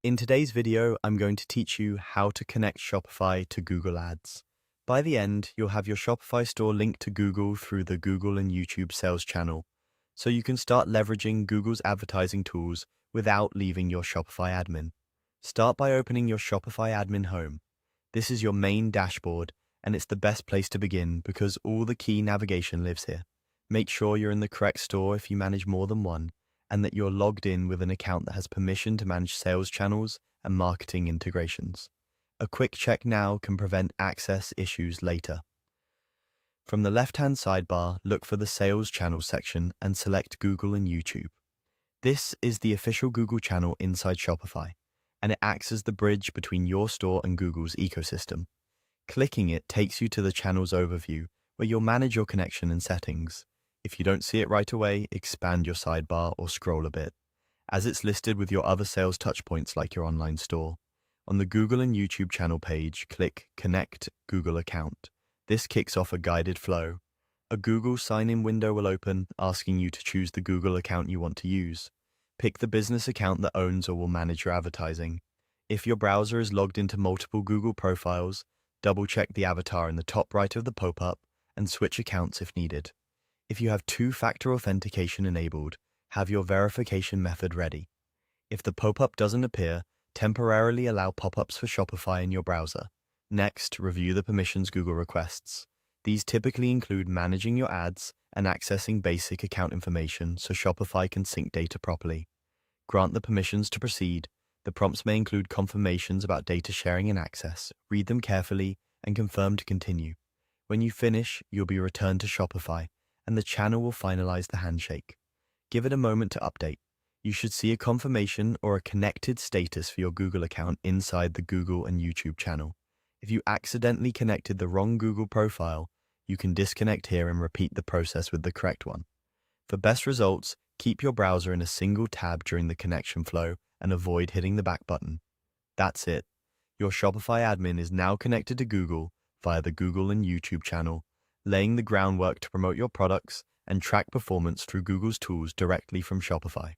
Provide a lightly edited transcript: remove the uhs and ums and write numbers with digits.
In today's video, I'm going to teach you how to connect Shopify to Google Ads. By the end, you'll have your Shopify store linked to Google through the Google and YouTube sales channel, so you can start leveraging Google's advertising tools without leaving your Shopify admin. Start by opening your Shopify admin home. This is your main dashboard, and it's the best place to begin because all the key navigation lives here. Make sure you're in the correct store if you manage more than one, and that you're logged in with an account that has permission to manage sales channels and marketing integrations. A quick check now can prevent access issues later. From the left-hand sidebar, look for the Sales Channel section and select Google and YouTube. This is the official Google channel inside Shopify, and it acts as the bridge between your store and Google's ecosystem. Clicking it takes you to the channel's overview, where you'll manage your connection and settings. If you don't see it right away, expand your sidebar or scroll a bit, as it's listed with your other sales touchpoints like your online store. On the Google and YouTube channel page, click Connect Google Account. This kicks off a guided flow. A Google sign-in window will open, asking you to choose the Google account you want to use. Pick the business account that owns or will manage your advertising. If your browser is logged into multiple Google profiles, double-check the avatar in the top right of the pop-up and switch accounts if needed. If you have two-factor authentication enabled, have your verification method ready. If the pop-up doesn't appear, temporarily allow pop-ups for Shopify in your browser. Next, review the permissions Google requests. These typically include managing your ads and accessing basic account information so Shopify can sync data properly. Grant the permissions to proceed. The prompts may include confirmations about data sharing and access. Read them carefully and confirm to continue. When you finish, you'll be returned to Shopify, and the channel will finalize the handshake. Give it a moment to update. You should see a confirmation or a connected status for your Google account inside the Google and YouTube channel. If you accidentally connected the wrong Google profile, you can disconnect here and repeat the process with the correct one. For best results, keep your browser in a single tab during the connection flow and avoid hitting the back button. That's it. Your Shopify admin is now connected to Google via the Google and YouTube channel, laying the groundwork to promote your products and track performance through Google's tools directly from Shopify.